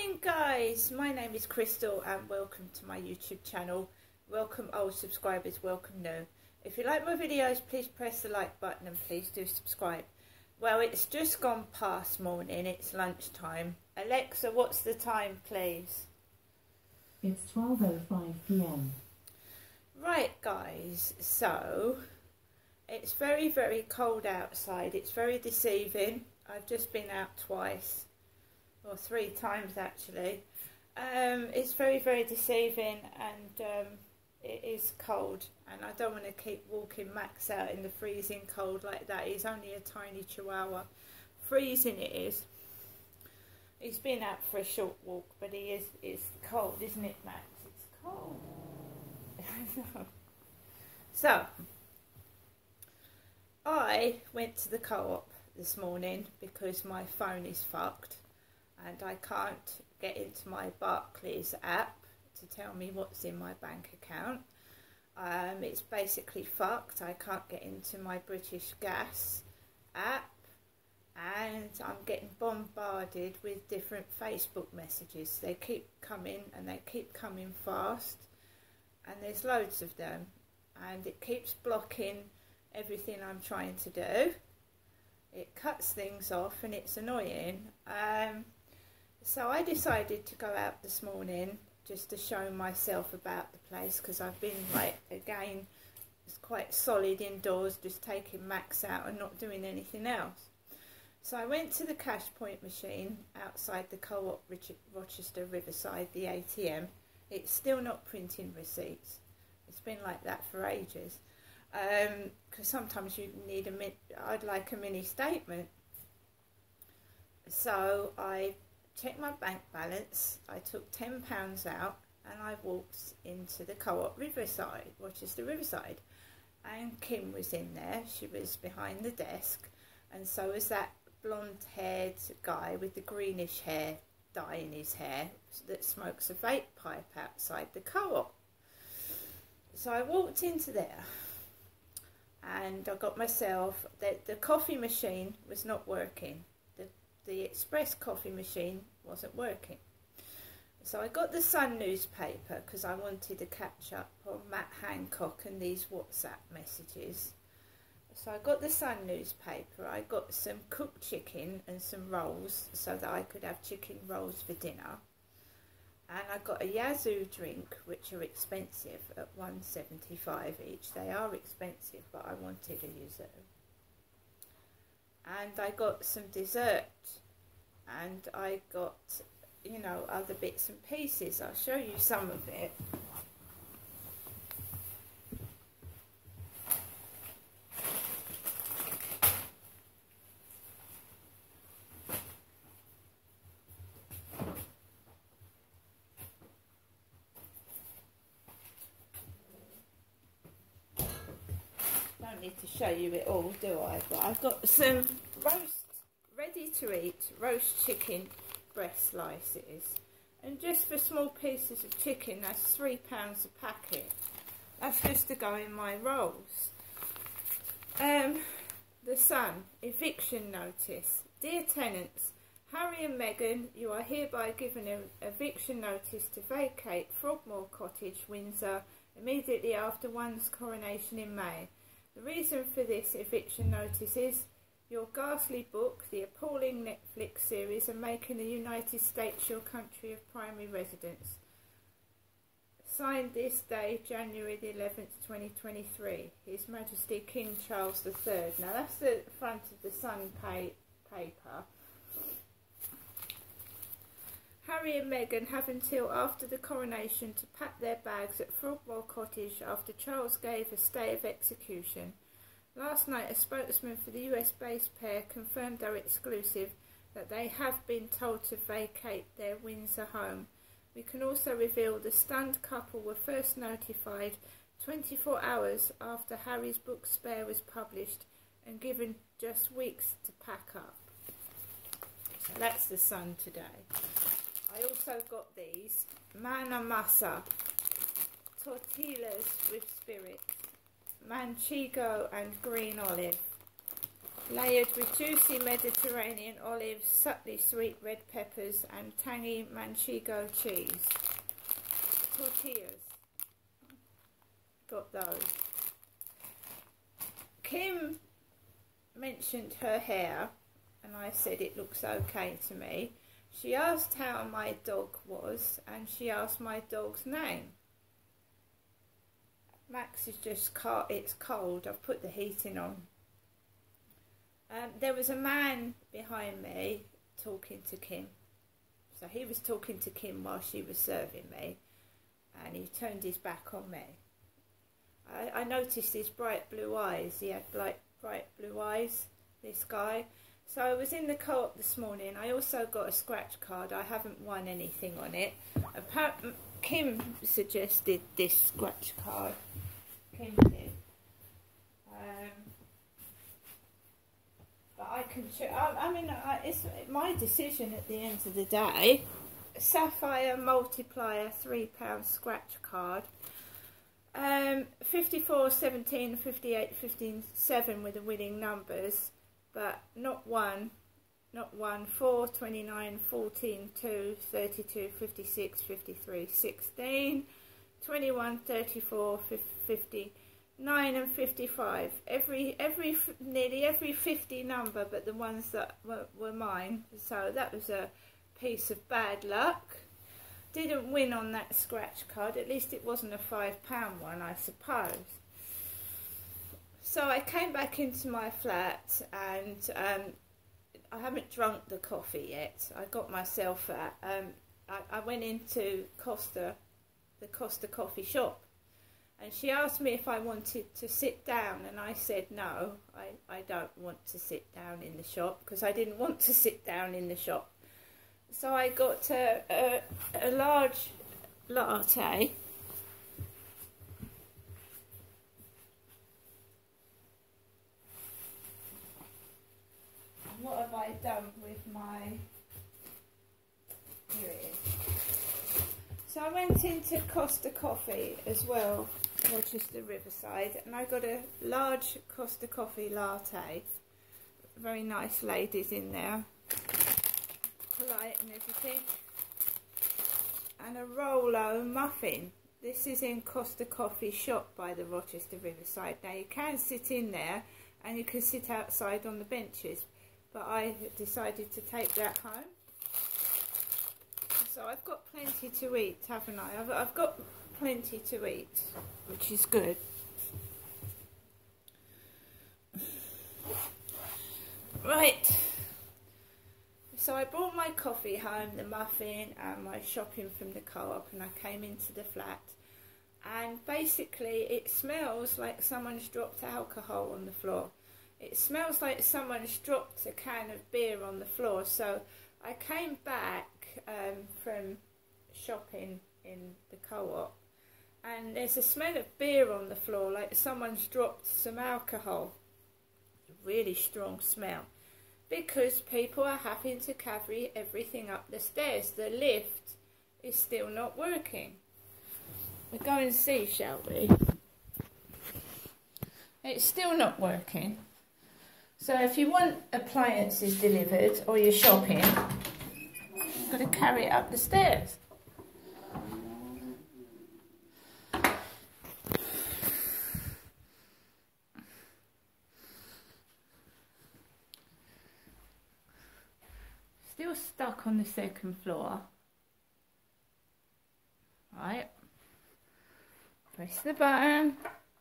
Morning guys, my name is Crystal and welcome to my YouTube channel. Welcome old subscribers, welcome new. If you like my videos, please press the like button and please do subscribe. Well, it's just gone past morning, it's lunchtime. Alexa, what's the time please? It's 12:05 p.m. Right guys, so it's very cold outside. It's very deceiving. I've just been out twice. Or 3 times actually. It's very deceiving and it is cold and I don't want to keep walking Max out in the freezing cold like that. He's only a tiny chihuahua. Freezing it is. He's been out for a short walk, but it's cold, isn't it, Max? It's cold. I know. So I went to the co-op this morning because my phone is fucked and I can't get into my Barclays app to tell me what's in my bank account. It's basically fucked. I can't get into my British Gas app and I'm getting bombarded with different Facebook messages. They keep coming and they keep coming fast and there's loads of them and it keeps blocking everything I'm trying to do. It cuts things off and it's annoying. So I decided to go out this morning just to show myself about the place because I've been again, it's quite solid indoors, just taking Max out and not doing anything else. So I went to the cash point machine outside the Co-op Rochester Riverside, the ATM. It's still not printing receipts. It's been like that for ages. Because sometimes you need I'd like a mini statement. So I checked my bank balance, I took £10 out and I walked into the Co-op Riverside, Rochester Riverside, and Kim was in there. She was behind the desk and so was that blonde haired guy with the greenish hair dye in his hair that smokes a vape pipe outside the Co-op. So I walked into there and I got myself, the coffee machine was not working. The express coffee machine wasn't working. So I got the Sun newspaper because I wanted to catch up on Matt Hancock and these WhatsApp messages. So I got the Sun newspaper, I got some cooked chicken and some rolls so that I could have chicken rolls for dinner. And I got a Yazoo drink, which are expensive at $1.75 each. They are expensive, but I wanted a Yazoo. And I got some dessert. And I got, you know, other bits and pieces. I'll show you some of it. Don't need to show you it all, do I? But I've got some ready to eat roast chicken breast slices, and just for small pieces of chicken, that's £3 a packet. That's just to go in my rolls. The Sun, eviction notice. Dear tenants, Harry and Meghan, you are hereby given an eviction notice to vacate Frogmore Cottage, Windsor, immediately after one's coronation in May. The reason for this eviction notice is your ghastly book, the appalling Netflix series, and making the United States your country of primary residence. Signed this day, January the 11th, 2023. His Majesty King Charles III. Now that's the front of the Sun paper. Harry and Meghan have until after the coronation to pack their bags at Frogmore Cottage after Charles gave a stay of execution. Last night, a spokesman for the US-based pair confirmed our exclusive that they have been told to vacate their Windsor home. We can also reveal the stunned couple were first notified 24 hours after Harry's book Spare was published and given just weeks to pack up. So that's the Sun today. I also got these Mana Masa tortillas with spirit, manchego and green olive. layered with juicy Mediterranean olives, subtly sweet red peppers and tangy manchego cheese. Tortillas. Got those. Kim mentioned her hair and I said it looks okay to me. She asked how my dog was and she asked my dog's name. Max is just cold. It's cold. I've put the heating on. There was a man behind me talking to Kim. So he was talking to Kim while she was serving me, and he turned his back on me. I noticed his bright blue eyes. He had like bright blue eyes, this guy. So I was in the Co-op this morning. I also got a scratch card. I haven't won anything on it. Kim suggested this scratch card. Kim did. But I can it's my decision at the end of the day. Sapphire multiplier £3 scratch card. 54, 17, 58, 15, 7 with the winning numbers, but not 1, 4, 29, 14, 2, 32, 56, 53, 16, 21, 34, 59 and 55. Nearly every 50 number, but the ones that were mine. So that was a piece of bad luck. Didn't win on that scratch card. At least it wasn't a £5 one, I suppose. So I came back into my flat and I haven't drunk the coffee yet. I got myself I went into the Costa coffee shop, and she asked me if I wanted to sit down, and I said no, I don't want to sit down in the shop, because I didn't want to sit down in the shop. So I got a large latte. What have I done with my... Here it is. So I went into Costa Coffee as well, Rochester Riverside, and I got a large Costa Coffee latte. Very nice ladies in there, polite and everything. And a Rolo muffin. This is in Costa Coffee shop by the Rochester Riverside. Now you can sit in there and you can sit outside on the benches, but I decided to take that home. So I've got plenty to eat, haven't I? I've got plenty to eat, which is good. Right. So I brought my coffee home, the muffin, and my shopping from the Co-op, and I came into the flat. And basically it smells like someone's dropped alcohol on the floor. It smells like someone's dropped a can of beer on the floor. So I came back from shopping in the Co-op, and there's a smell of beer on the floor, like someone's dropped some alcohol. A really strong smell, because people are having to carry everything up the stairs. The lift is still not working. We'll go and see, shall we? It's still not working. So if you want appliances delivered or you're shopping, you've got to carry it up the stairs. Still stuck on the second floor. Right. Press the button.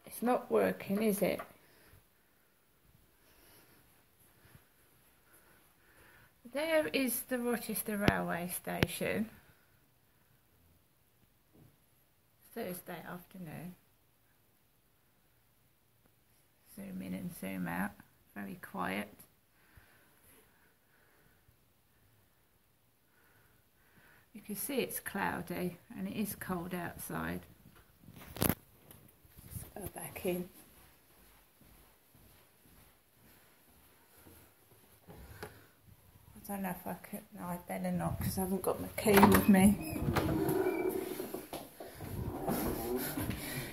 It's not working, is it? There is the Rochester Railway Station. Thursday afternoon. Zoom in and zoom out. Very quiet. You can see it's cloudy and it is cold outside. Let's go back in. I don't know if I could. No, I better not, because I haven't got my key with me.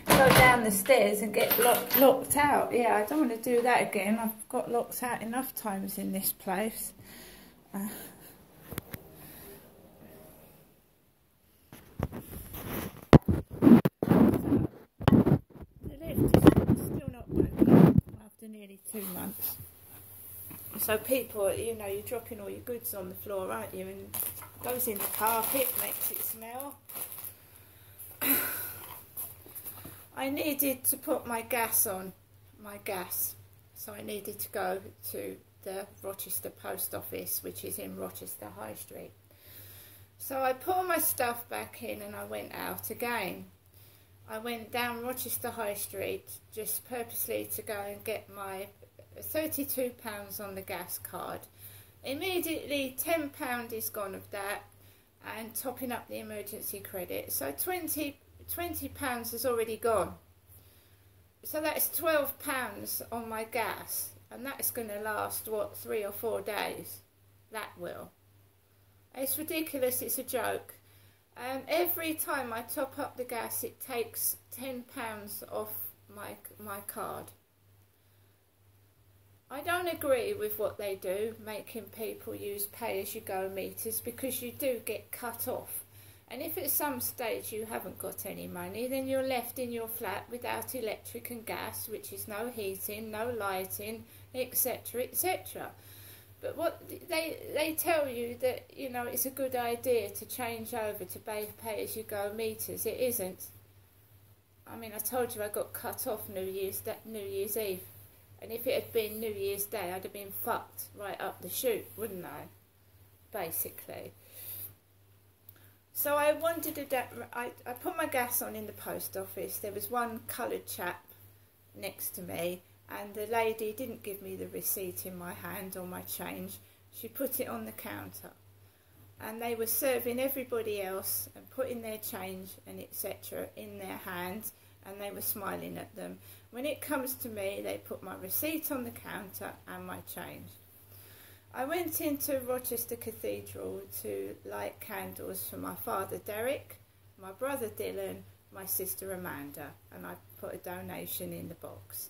Go down the the stairs and get locked out. Yeah, I don't want to do that again. I've got locked out enough times in this place. The lift is still not working after nearly 2 months. So people, you know, you're dropping all your goods on the floor, aren't you? And it goes in the carpet, makes it smell. I needed to put my gas on, so I needed to go to the Rochester Post Office, which is in Rochester High Street. So I put all my stuff back in and I went out again. I went down Rochester High Street just purposely to go and get my £32 on the gas card. Immediately £10 is gone of that, and topping up the emergency credit, so £20 has already gone. So that's £12 on my gas, and that's going to last, what, 3 or 4 days? That will. It's ridiculous, it's a joke. Every time I top up the gas, it takes £10 off my card. I don't agree with what they do, making people use pay-as-you-go meters, because you do get cut off. And if at some stage you haven't got any money, then you're left in your flat without electric and gas, which is no heating, no lighting, etc., etc. But what they tell you that, you know, it's a good idea to change over to pay-as-you-go meters. It isn't. I mean, I told you I got cut off New Year's Eve. And if it had been New Year's Day, I'd have been fucked right up the chute, wouldn't I? Basically. So I wanted I put my gas on in the post office. There was one coloured chap next to me, and the lady didn't give me the receipt in my hand or my change. She put it on the counter. And they were serving everybody else and putting their change and etc. in their hands, and they were smiling at them. When it comes to me, they put my receipt on the counter and my change. I went into Rochester Cathedral to light candles for my father Derek, my brother Dylan, my sister Amanda, and I put a donation in the box.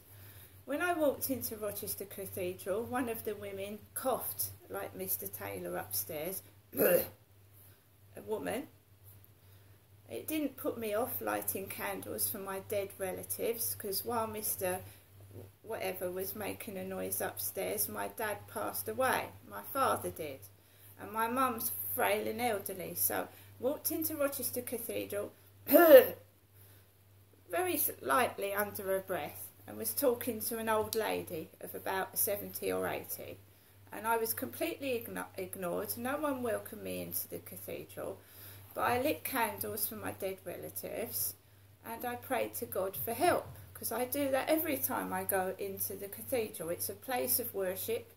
When I walked into Rochester Cathedral, one of the women coughed like Mr. Taylor upstairs. A woman. It didn't put me off lighting candles for my dead relatives, because while Mr. whatever was making a noise upstairs, my dad passed away. My father did. And my mum's frail and elderly. So walked into Rochester Cathedral, very lightly under her breath, and was talking to an old lady of about 70 or 80. And I was completely ignored. No one welcomed me into the cathedral. But I lit candles for my dead relatives, and I prayed to God for help, because I do that every time I go into the cathedral. It's a place of worship.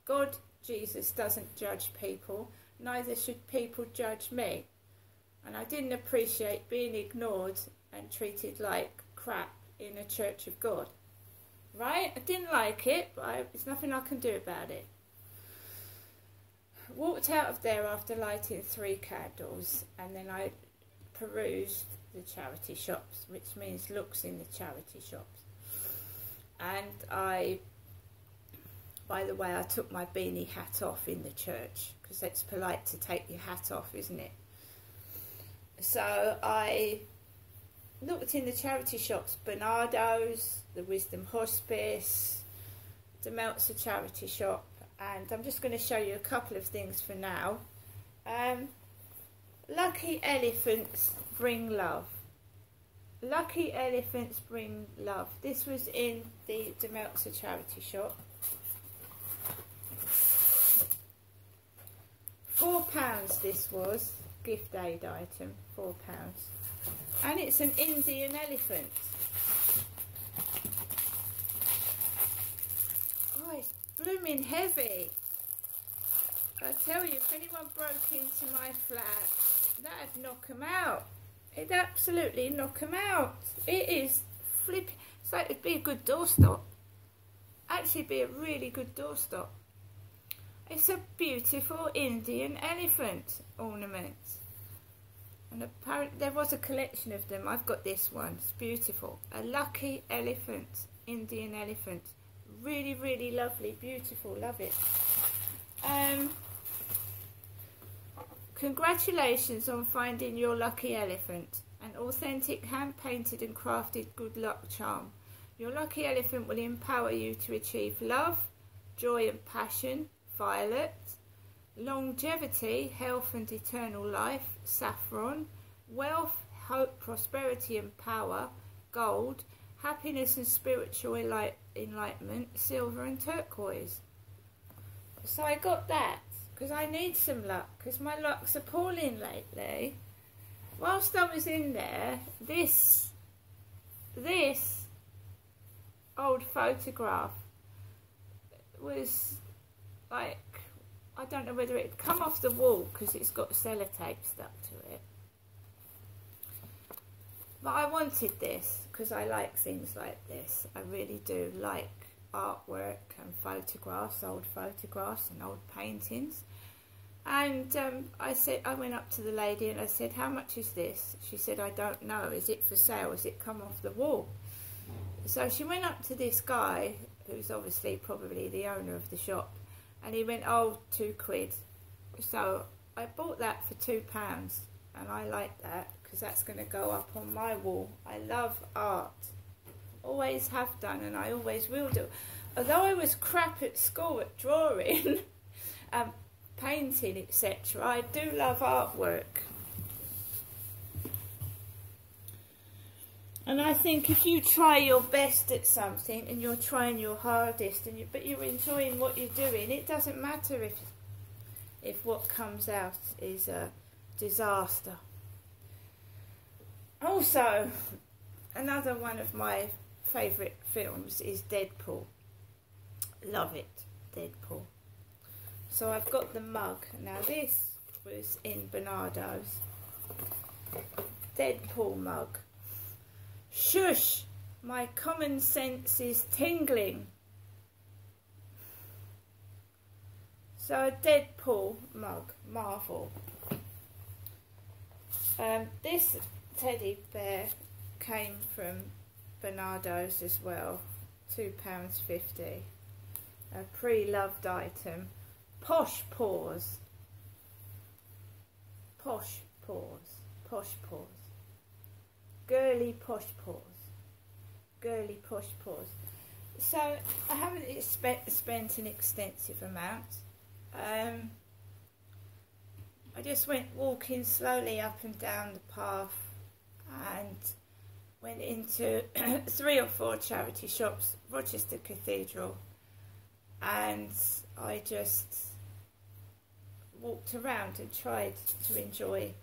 God, Jesus, doesn't judge people, neither should people judge me. And I didn't appreciate being ignored and treated like crap in a church of God. Right? I didn't like it, but there's nothing I can do about it. Walked out of there after lighting 3 candles, and then I perused the charity shops, which means looks in the charity shops. And by the way, I took my beanie hat off in the church, because it's polite to take your hat off, isn't it? So I looked in the charity shops, Bernardo's, the Wisdom Hospice, the Meltzer charity shop. And I'm just going to show you a couple of things for now. Lucky elephants bring love. Lucky elephants bring love. This was in the Meltzer charity shop. £4 this was. Gift aid item. £4. And it's an Indian elephant. Oh, it's blooming heavy. I tell you, if anyone broke into my flat, that'd knock them out. It'd absolutely knock them out. It is flipping. It's like it'd be a good doorstop. Actually be a really good doorstop. It's a beautiful Indian elephant ornament. And apparently there was a collection of them. I've got this one. It's beautiful. A lucky elephant, Indian elephant. Really, really lovely, beautiful. Love it. Congratulations on finding your lucky elephant. An authentic, hand-painted and crafted good luck charm. Your lucky elephant will empower you to achieve love, joy and passion, violet, longevity, health and eternal life, saffron, wealth, hope, prosperity and power, gold, happiness and spiritual enlightenment, silver and turquoise. So I got that because I need some luck, because my luck's appalling lately. Whilst I was in there, this old photograph was like, I don't know whether it had come off the wall because it's got sellotape stuck to it. But I wanted this because I like things like this. I really do like artwork and photographs, old photographs and old paintings. And I went up to the lady and I said, how much is this? She said, I don't know. Is it for sale? Has it come off the wall? So she went up to this guy, who's obviously probably the owner of the shop, and he went, oh, £2. So I bought that for £2, and I like that because that's going to go up on my wall. I love art, always have done, and I always will do. Although I was crap at school at drawing, painting, etc., I do love artwork. And I think if you try your best at something and you're trying your hardest, but you're enjoying what you're doing, it doesn't matter if what comes out is a disaster. Also, another one of my favourite films is Deadpool. Love it, Deadpool. So I've got the mug. Now this was in Bernardo's. Deadpool mug. Shush! My common sense is tingling. So a Deadpool mug, Marvel. This teddy bear came from Bernardo's as well. £2.50. A pre-loved item. Posh paws. Posh paws. Posh paws. Girly posh paws. Girly posh paws. So I haven't spent an extensive amount. I just went walking slowly up and down the path and went into 3 or 4 charity shops, Rochester Cathedral, and I just walked around and tried to enjoy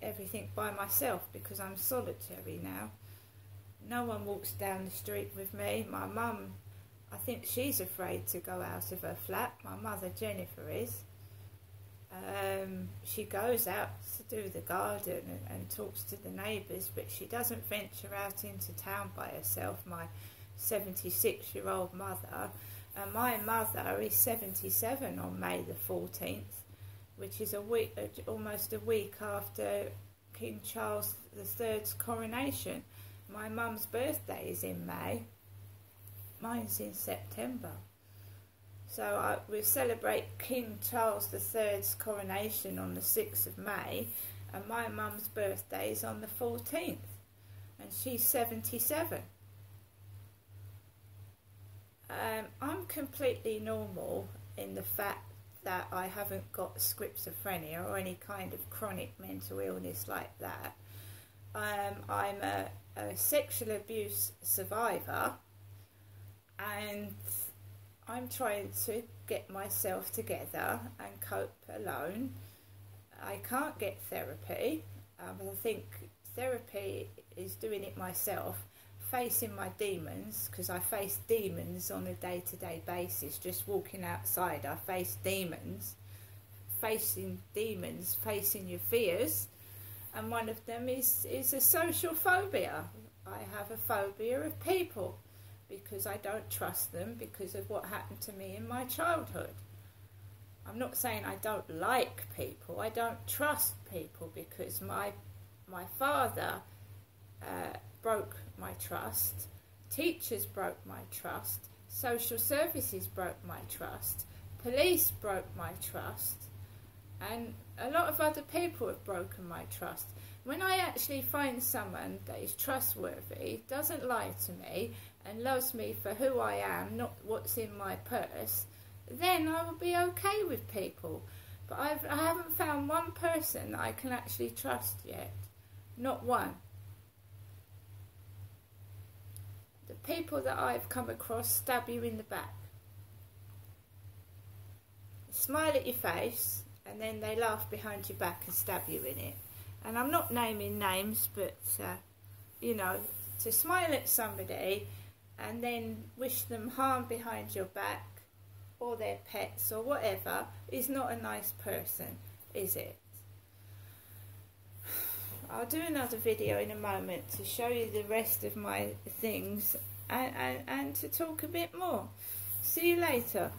everything by myself because I'm solitary now. No one walks down the street with me. My mum, I think she's afraid to go out of her flat. My mother, Jennifer, is. She goes out to do the garden and talks to the neighbours, but she doesn't venture out into town by herself, my 76-year-old mother. And my mother is 77 on May the 14th, which is almost a week after King Charles III's coronation. My mum's birthday is in May. Mine's in September. So we celebrate King Charles III's coronation on the 6th of May, and my mum's birthday is on the 14th, and she's 77. I'm completely normal in the fact that I haven't got schizophrenia or any kind of chronic mental illness like that. I'm a sexual abuse survivor, and I'm trying to get myself together and cope alone. I can't get therapy. I think therapy is doing it myself, facing my demons, because I face demons on a day-to-day basis. Just walking outside, I face demons. Facing demons, facing your fears, and one of them is a social phobia. I have a phobia of people because I don't trust them because of what happened to me in my childhood. I'm not saying I don't like people. I don't trust people because my father broke my trust. Teachers broke my trust. Social services broke my trust. Police broke my trust. And a lot of other people have broken my trust. When I actually find someone that is trustworthy, doesn't lie to me, and loves me for who I am, not what's in my purse, then I will be okay with people. But I haven't found one person that I can actually trust yet. Not one. The people that I've come across stab you in the back. Smile at your face, and then they laugh behind your back and stab you in it. And I'm not naming names, but, you know, to smile at somebody and then wish them harm behind your back, or their pets or whatever, is not a nice person, is it? I'll do another video in a moment to show you the rest of my things and to talk a bit more. See you later.